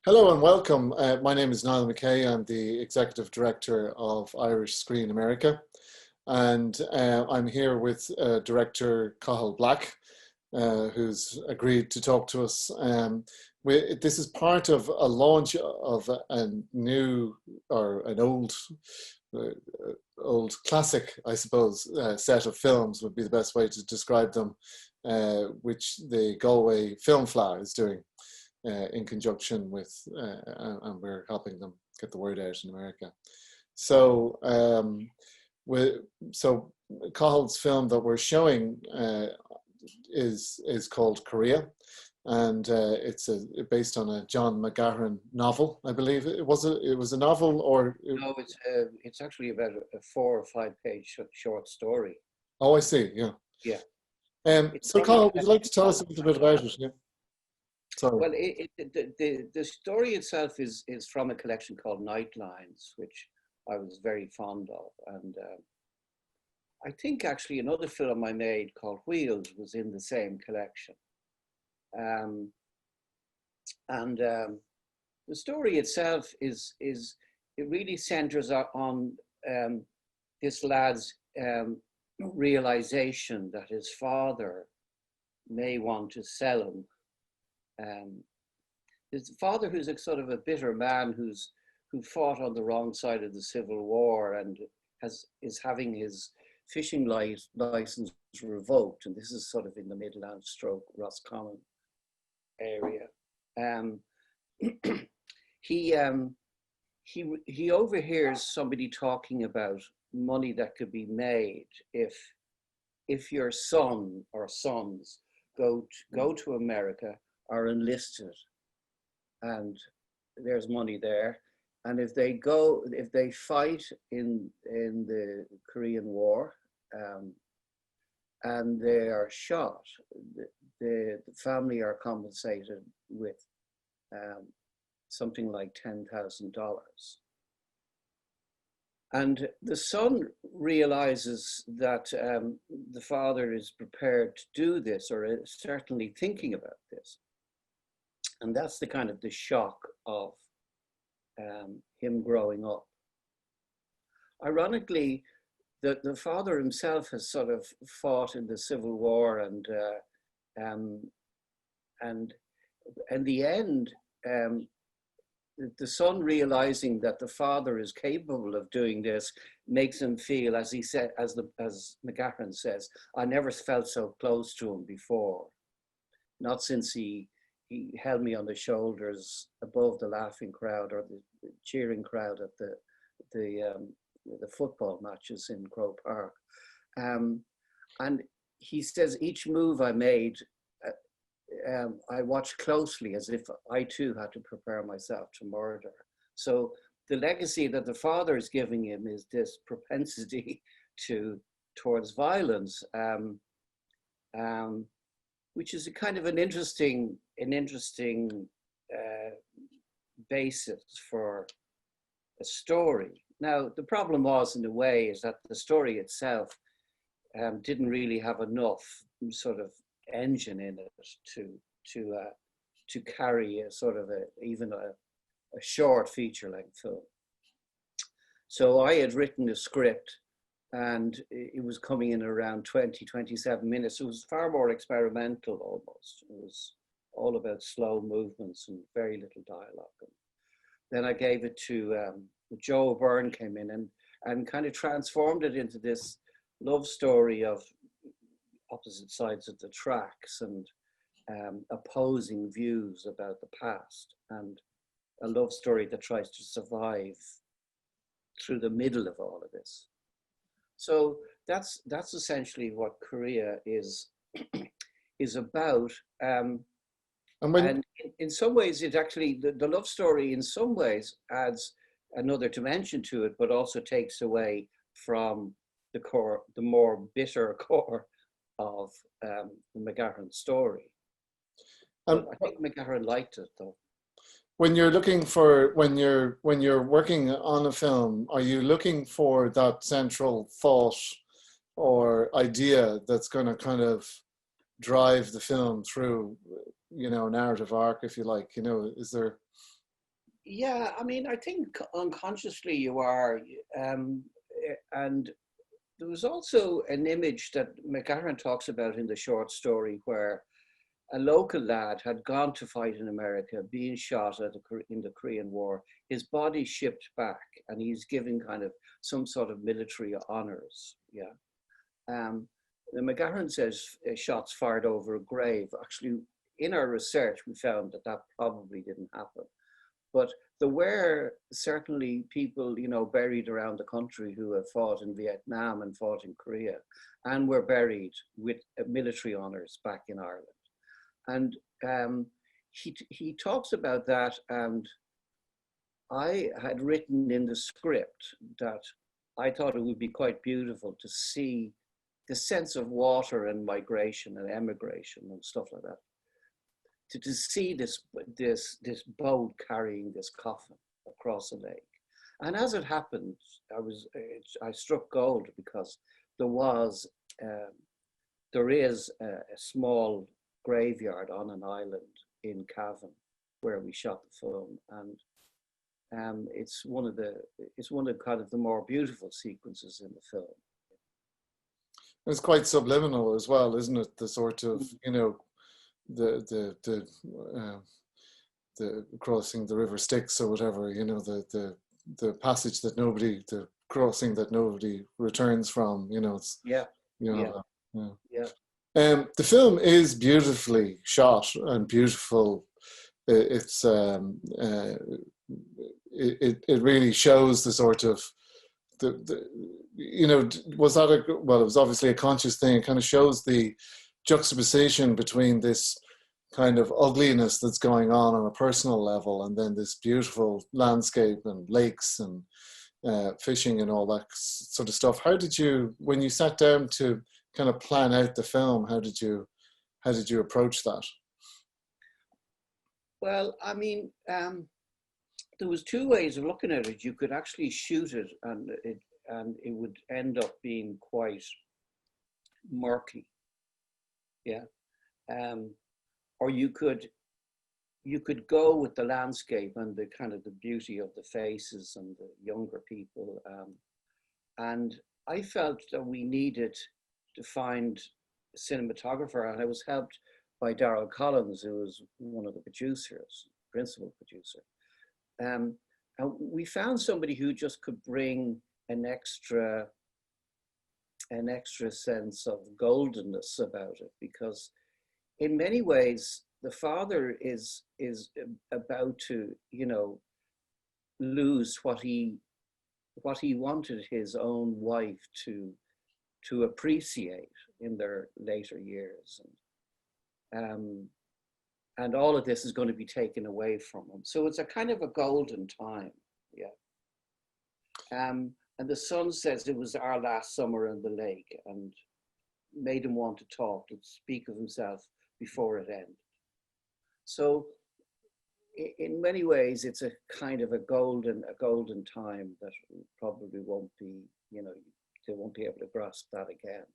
Hello and welcome. My name is Niall McKay. I'm the Executive Director of Irish Screen America. And I'm here with Director Cathal Black, who's agreed to talk to us. This is part of a launch of a new or an uh, old classic, I suppose, set of films would be the best way to describe them, which the Galway Film Fleadh is doing. In conjunction with, and we're helping them get the word out in America. So, so Cahill's film that we're showing is called Korea, and it's based on a John McGahern novel, I believe. It was a novel, or No, it's actually about a 4 or 5 page short story. Oh, I see. Yeah. Yeah. So, Cathal, would you like to tell us a little bit about it? Yeah. Sorry. Well, the story itself is from a collection called Nightlines, which I was very fond of, and I think actually another film I made called Wheels was in the same collection. The story itself is it really centers on this lad's realization that his father may want to sell him. His father, who's a sort of a bitter man who fought on the wrong side of the Civil War and is having his fishing license revoked, and this is sort of in the Midland stroke Roscommon area. He overhears somebody talking about money that could be made if your son or sons go to America, are enlisted, and there's money there. And if they fight in the Korean War, and they are shot, the family are compensated with something like $10,000. And the son realizes that the father is prepared to do this, or is certainly thinking about this. And that's the kind of the shock of him growing up. Ironically, the father himself has sort of fought in the Civil War, and in the end, the son realizing that the father is capable of doing this makes him feel, as he said, as McGahern says, I never felt so close to him before. Not since he held me on the shoulders above the laughing crowd or the cheering crowd at the football matches in Croke Park. And he says, each move I made, I watched closely as if I too had to prepare myself to murder. So the legacy that the father is giving him is this propensity towards violence, which is a kind of an interesting basis for a story. Now, the problem was, in a way, is that the story itself didn't really have enough sort of engine in it to carry a sort of even a short feature-length film. So I had written a script, and it was coming in around 27 minutes. It was far more experimental almost. It was all about slow movements and very little dialogue. And then I gave it to Joe Byrne, came in and kind of transformed it into this love story of opposite sides of the tracks and opposing views about the past, and a love story that tries to survive through the middle of all of this. So that's essentially what Korea is about. And in some ways, it actually, the love story in some ways adds another dimension to it, but also takes away from the more bitter core of the McGahern story. I think McGahern liked it, though. When you're looking for, when you're working on a film, are you looking for that central thought or idea that's going to kind of drive the film through, narrative arc, if you like? Is there Yeah, I mean, I think unconsciously you are, and there was also an image that McKay talks about in the short story where a local lad had gone to fight in America, being shot in the Korean War, his body shipped back, and he's given kind of some sort of military honors. Yeah. Um, the McGahern says shots fired over a grave. Actually, in our research, we found that that probably didn't happen. But there were certainly people, you know, buried around the country who have fought in Vietnam and fought in Korea and were buried with military honors back in Ireland. And he talks about that, and I had written in the script that I thought it would be quite beautiful to see the sense of water and migration and emigration and stuff like that. To see this boat carrying this coffin across a lake. And as it happened, I struck gold because there was there is a small graveyard on an island in Cavan where we shot the film, and it's one of the kind of the more beautiful sequences in the film. It's quite subliminal as well, isn't it? The sort of, you know, the crossing the river Styx or whatever, you know, the passage that nobody, the crossing that nobody returns from, you know, it's, Yeah, you yeah, know, yeah. yeah. The film is beautifully shot and beautiful. It's it really shows the sort of the you know, was that a, well, it was obviously a conscious thing. It kind of shows the juxtaposition between this kind of ugliness that's going on a personal level, and then this beautiful landscape and lakes and fishing and all that sort of stuff. How did you, when you sat down to kind of plan out the film, how did you approach that? Well, I mean, there was two ways of looking at it. You could actually shoot it, and it would end up being quite murky, yeah. Or you could go with the landscape and the kind of the beauty of the faces and the younger people. And I felt that we needed to find a cinematographer, and I was helped by Darrell Collins, who was one of the producers, principal producer. And we found somebody who just could bring an extra sense of goldenness about it, because in many ways the father is about to, you know, lose what he wanted his own wife to appreciate in their later years, and all of this is going to be taken away from him. So it's a kind of a golden time, yeah. And the son says it was our last summer in the lake, and made him want to talk, to speak of himself before it ended. So in many ways, it's a kind of a golden time that probably won't be, you know, they won't be able to grasp that again.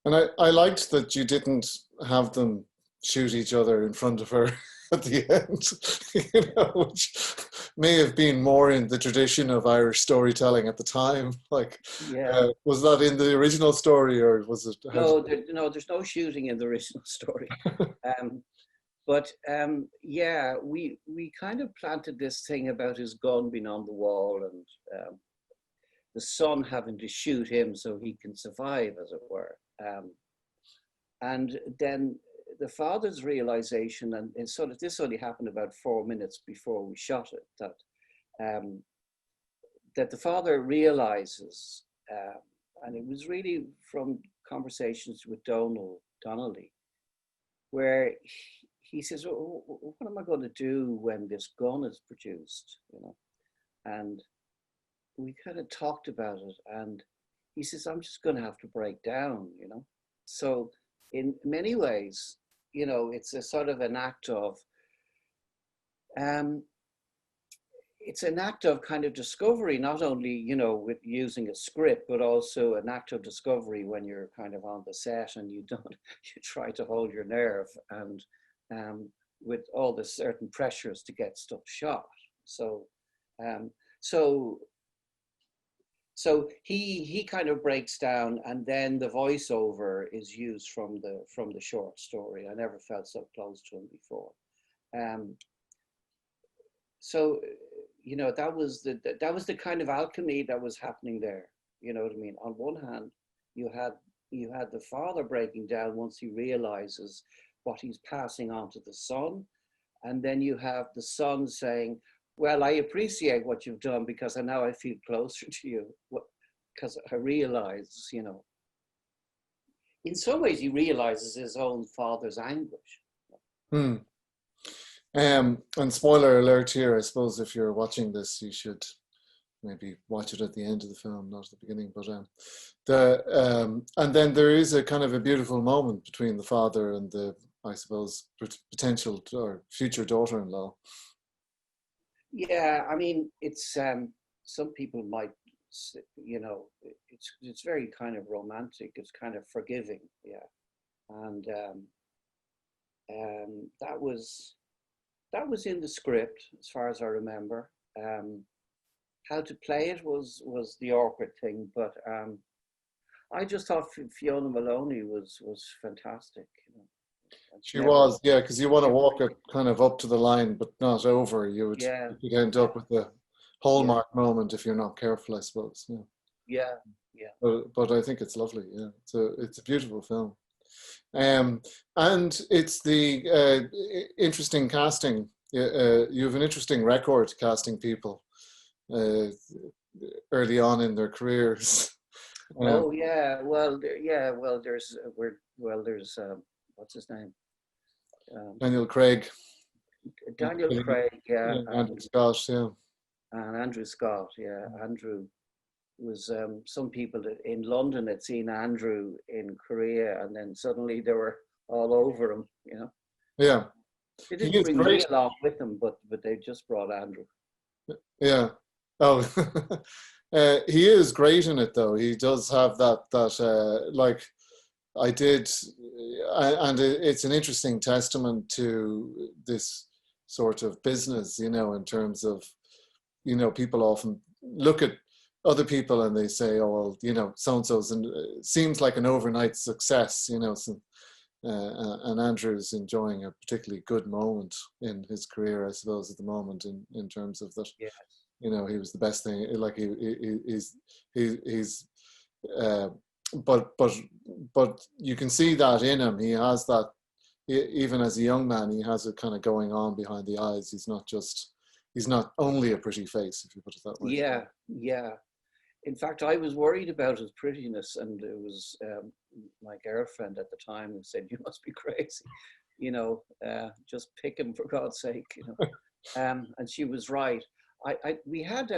And I liked that you didn't have them shoot each other in front of her at the end, you know, which may have been more in the tradition of Irish storytelling at the time. Like, yeah, was that in the original story, or was it? No, there's no shooting in the original story. But yeah, we kind of planted this thing about his gun being on the wall, and the son having to shoot him so he can survive, as it were. And then the father's realization, and sort of this only happened about 4 minutes before we shot it, that the father realizes, and it was really from conversations with Donnelly, where he says, oh, what am I going to do when this gun is produced, you know? And we kind of talked about it, and he says, I'm just going to have to break down, you know? So in many ways, you know, it's a sort of an act of, it's an act of kind of discovery, not only, you know, with using a script, but also an act of discovery when you're kind of on the set and you try to hold your nerve, and with all the certain pressures to get stuff shot, So, um, so so he kind of breaks down, and then the voiceover is used from the short story. I never felt so close to him before. Um, so that was the kind of alchemy that was happening there. You know what I mean? On one hand, you had you had the father breaking down once he realizes what he's passing on to the son, and then you have the son saying, well, I appreciate what you've done because now I feel closer to you, because I realize, in some ways he realizes his own father's anguish. Hmm. And spoiler alert here, I suppose if you're watching this, you should maybe watch it at the end of the film, not at the beginning. But and then there is a kind of a beautiful moment between the father and the, I suppose, potential or future daughter-in-law. Yeah, I mean, it's some people might, it's very kind of romantic. It's kind of forgiving, yeah, and that was in the script as far as I remember. How to play it was the awkward thing, but I just thought Fiona Maloney was fantastic. She Never, was, yeah, because you want to never, walk it kind of up to the line, but not over. yeah, You could end yeah, up with a yeah, hallmark moment if you're not careful, I suppose. Yeah. yeah, yeah. But I think it's lovely. Yeah, it's a beautiful film. Um, and it's the interesting casting. You have an interesting record casting people uh, early on in their careers. Um, Oh yeah, well, yeah, well, there's what's his name? Um, Daniel Craig, Daniel Craig, yeah, yeah, Andrew Scott, yeah, and Andrew Scott, yeah. Andrew was some people in London had seen Andrew in Korea, and then suddenly they were all over him. yeah. They He didn't is bring me great. along with them, but they just brought Andrew. Yeah. Oh, he is great in it though. He does have that like I did, and it's an interesting testament to this sort of business, in terms of, people often look at other people and they say, oh, well, so and so's, and seems like an overnight success, so, and Andrew's enjoying a particularly good moment in his career, I suppose, at the moment, in terms of that, Yes. he was the best thing. Like he's uh, but you can see that in him. He has that, even as a young man, he has it kind of going on behind the eyes. He's not only a pretty face, if you put it that way. Yeah, yeah. In fact, I was worried about his prettiness, and it was my girlfriend at the time who said, "You must be crazy, just pick him for God's sake." And she was right. We had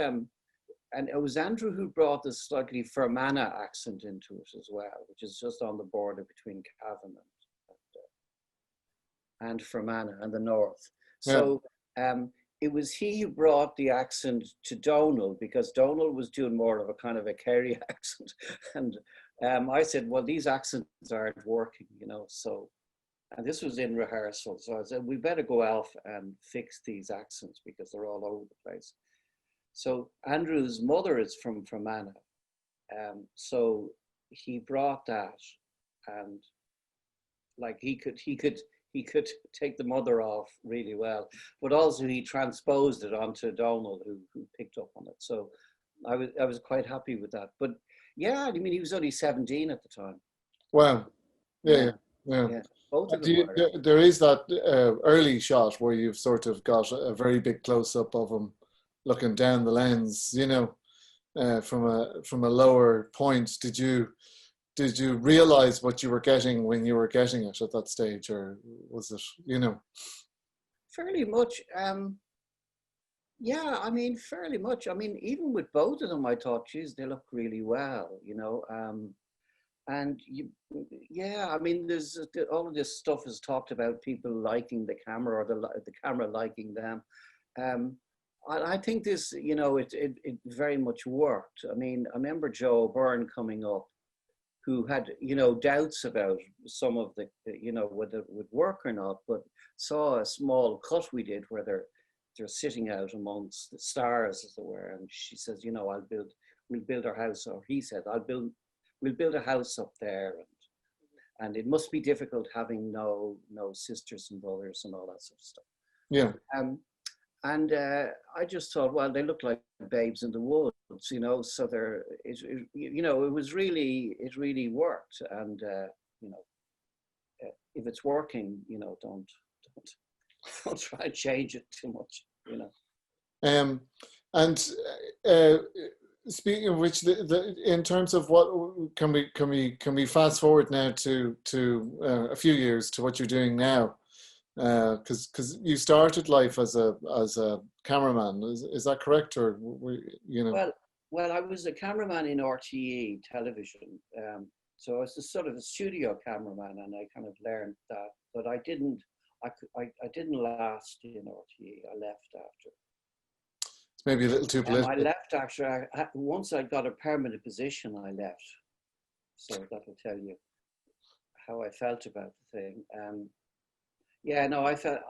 and it was Andrew who brought the slightly Fermanagh accent into it as well, which is just on the border between Cavan and Fermanagh and the north. Yeah, So it was he who brought the accent to Donal, because Donal was doing more of a kind of a Kerry accent. And I said, well, these accents aren't working, so, and this was in rehearsal. So I said, we better go out and fix these accents because they're all over the place. So Andrew's mother is from Fermanagh. So he brought that, and like he could take the mother off really well, but also he transposed it onto Donald, who picked up on it. So I was quite happy with that. But yeah, I mean, he was only 17 at the time. wow, yeah, yeah, Yeah, yeah. yeah, both of Do them were. there is that early shot where you've sort of got a very big close up of him looking down the lens, from a lower point. Did you realize what you were getting when you were getting it at that stage, or was it? Fairly much. Yeah, I mean, fairly much. I mean, even with both of them, I thought, geez, they look really well. And yeah, I mean, there's all of this stuff is talked about people liking the camera, or the camera liking them. Um, I think this, it very much worked. I mean, I remember Joe Byrne coming up, who had, doubts about some of the, whether it would work or not, but saw a small cut we did where they're sitting out amongst the stars, as it were. And she says, you know, we'll build our house, or he said, we'll build a house up there. And it must be difficult having no sisters and brothers and all that sort of stuff. Yeah. And I just thought, well, they look like babes in the woods, you know. So you know, it really worked. And you know, if it's working, you know, don't try and change it too much, you know. And speaking of which, in terms of what can we fast forward now to a few years to what you're doing now? Because you started life as a cameraman, is that correct, or you know? Well, I was a cameraman in RTE television, so I was a sort of a studio cameraman, and I kind of learned that, but I didn't last in RTE. I left after. It's maybe a little too political. I left after once I got a permanent position. I left, so that'll tell you how I felt about the thing. Yeah, no, I felt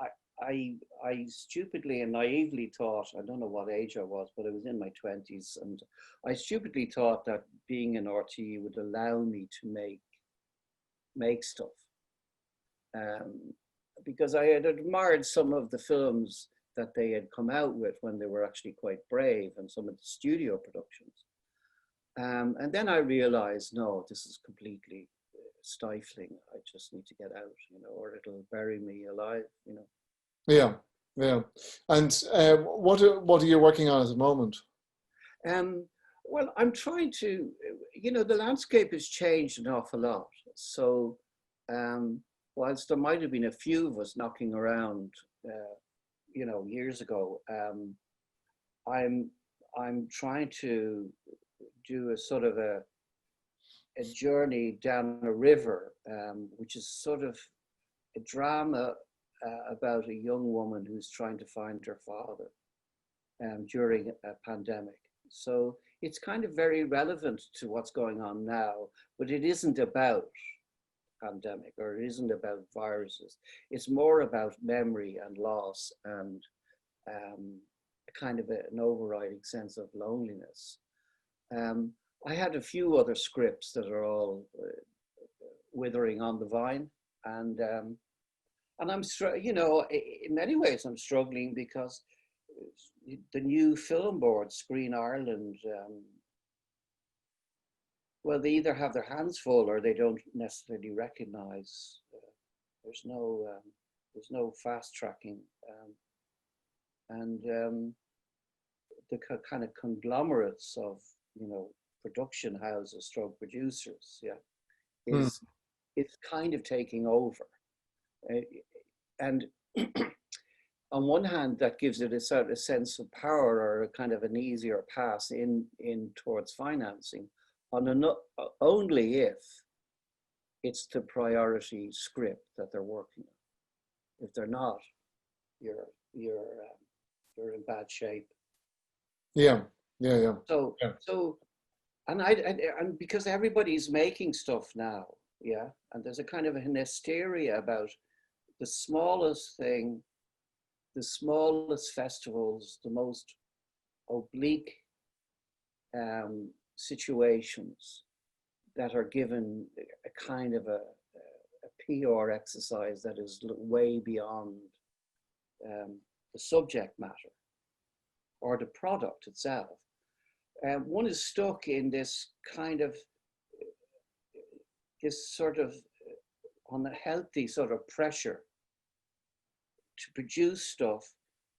I stupidly and naively thought, I don't know what age I was, but I was in my 20s, and I stupidly thought that being in RTE would allow me to make stuff. Because I had admired some of the films that they had come out with when they were actually quite brave, and some of the studio productions. And then I realized, no, this is completely stifling. I just need to get out, you know, or it'll bury me alive, you know. Yeah, yeah. And what are you working on at the moment? Well, I'm trying to, you know, the landscape has changed an awful lot. So whilst there might have been a few of us knocking around, you know, years ago, I'm trying to do a sort of a journey down a river, which is sort of a drama about a young woman who's trying to find her father during a pandemic. So it's kind of very relevant to what's going on now, but it isn't about pandemic, or it isn't about viruses. It's more about memory and loss, and kind of an overriding sense of loneliness. I had a few other scripts that are all withering on the vine, and I'm you know, in many ways I'm struggling because the new film board, Screen Ireland, well, they either have their hands full or they don't necessarily recognise. There's no fast tracking, and the kind of conglomerates of, you know, production houses, stroke producers, yeah, is it's kind of taking over, and on one hand, that gives it a sort of sense of power, or a kind of an easier pass in towards financing, only if it's the priority script that they're working on. If they're not, you're in bad shape. Yeah. So and because everybody's making stuff now, yeah, and there's a kind of an hysteria about the smallest thing, the smallest festivals, the most oblique situations that are given a kind of a PR exercise that is way beyond the subject matter or the product itself. One is stuck in this kind of, this sort of unhealthy sort of pressure to produce stuff,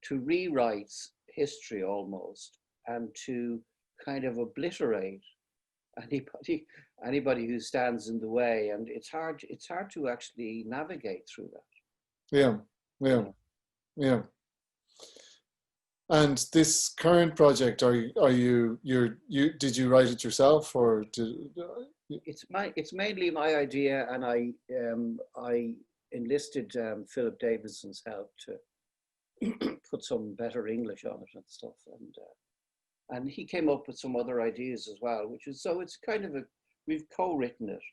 to rewrite history almost, and to kind of obliterate anybody who stands in the way. And it's hard to actually navigate through that. Yeah. And this current project, did you write it yourself, or It's mainly my idea, and I enlisted Philip Davidson's help to put some better English on it and stuff, and he came up with some other ideas as well, so it's kind of we've co-written it,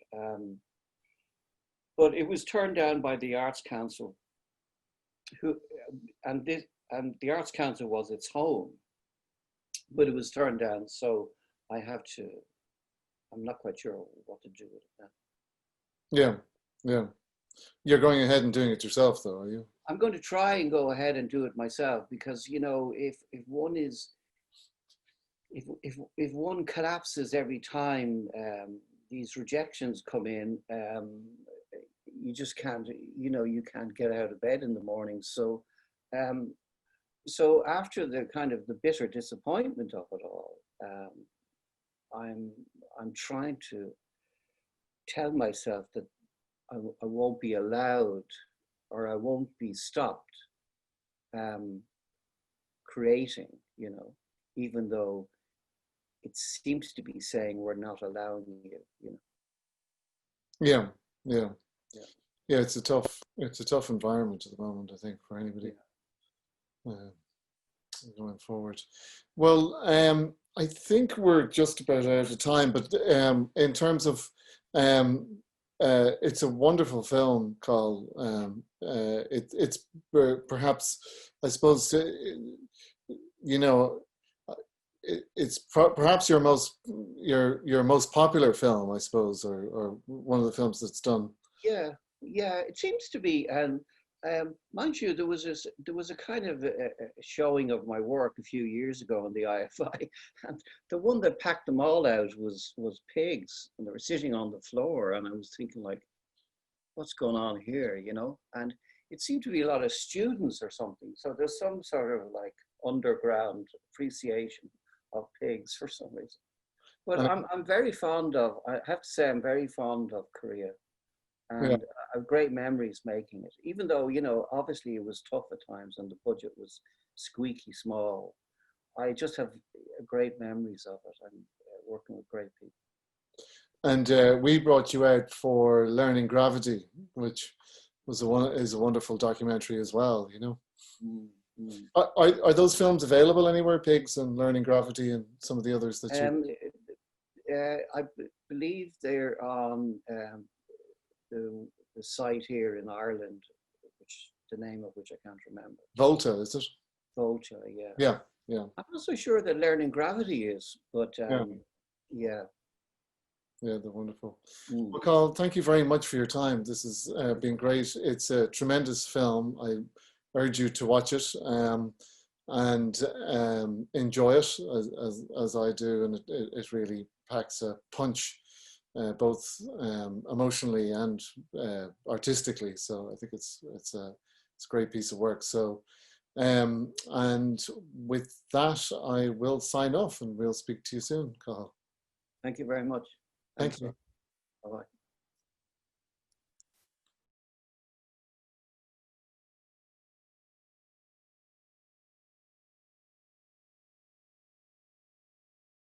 but it was turned down by the Arts Council, and the Arts Council was its home, but it was turned down. So I have to. I'm not quite sure what to do with it now. Yeah, yeah. You're going ahead and doing it yourself, though, are you? I'm going to try and go ahead and do it myself, because if one is if one collapses every time these rejections come in, you just can't, you can't get out of bed in the morning. So um, so after the kind of the bitter disappointment of it all, I'm I'm trying to tell myself that I won't be allowed, or I won't be stopped um, creating, even though it seems to be saying we're not allowing you. Yeah, yeah, Yeah, yeah. It's a tough environment at the moment, I think, for anybody yeah. uh, going forward. Well, I think we're just about out of time, but in terms of, um, it's a wonderful film, Carl. It's perhaps, I suppose, you know, it's perhaps your most popular film, I suppose, or one of the films that's done. Yeah, yeah, it seems to be. And mind you, there was a kind of a showing of my work a few years ago in the IFI, and the one that packed them all out was pigs, and they were sitting on the floor, and I was thinking like, what's going on here, And it seemed to be a lot of students or something. So there's some sort of like underground appreciation of pigs for some reason. But And I'm very fond of. I have to say, I'm very fond of Korea, yeah, and I have great memories making it, even though, obviously it was tough at times and the budget was squeaky small. I just have great memories of it, and working with great people. and we brought you out for Learning Gravity, which is a wonderful documentary as well. Mm, mm. Are those films available anywhere? Pigs and Learning Gravity and some of the others that you. Um, believe they're on the site here in Ireland, which the name of which I can't remember. Volta, is it? Volta, yeah. Yeah, yeah, I'm not so sure that Learning Gravity is, but yeah, yeah. yeah. They're wonderful. Mm. Well, Carl, thank you very much for your time. This has been great. It's a tremendous film. I urge you to watch it and enjoy it as I do, and it really packs a punch, both emotionally and artistically. So I think it's a great piece of work. So and with that, I will sign off, and we'll speak to you soon, Cathal. Thank you very much. Thank Thanks. you. Bye bye.